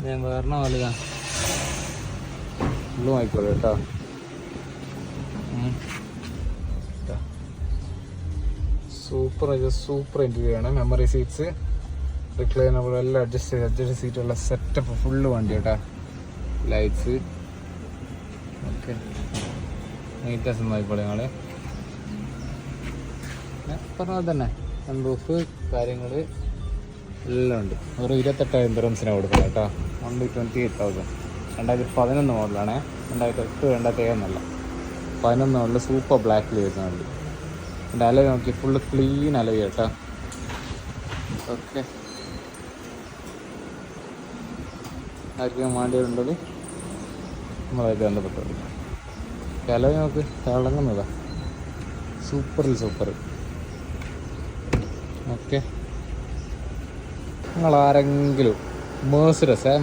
ഞാൻ വേറെ വലുതാ ഫുള്ളും ആയിക്കോളൂ കേട്ടോ. സൂപ്പർ ഇൻറ്റീരിയർ ആണ്. മെമ്മറി സീറ്റ്സ്, റിക്ലൈനബിൾ എല്ലാം അഡ്ജസ്റ്റ് സീറ്റുള്ള സെറ്റപ്പ് ഫുള്ള് വണ്ടി കേട്ടോ. ലൈറ്റ്സ് ഓക്കെ, നീറ്റ്നെസ് ഒന്നും ആയിക്കോളെ ഞങ്ങൾ പറഞ്ഞത് തന്നെ. സൺറൂഫ് കാര്യങ്ങൾ എല്ലാം ഉണ്ട്. ഒരു 28,000 ദിർഹംസിനാണ് കൊടുക്കുന്നത് കേട്ടോ. 1,28,000. 2011 മോഡലാണേ. 2008 2007 എന്നല്ല, 11 മോഡൽ സൂപ്പർ ബ്ലാക്കിൽ വരുന്ന വണ്ടി. എൻ്റെ അലവ് നോക്കി ഫുള്ള് ക്ലീൻ അലവ് കേട്ടോ. ഓക്കെ, ആർക്കും വേണ്ടിയുള്ളത് നമ്മളായിട്ട് ബന്ധപ്പെട്ടത്. അലവ് നോക്ക് തിളങ്ങുന്നതാ, സൂപ്പറിൽ സൂപ്പർ. ഓക്കെ, നിങ്ങളാരെങ്കിലും മേഴ്സിഡസ്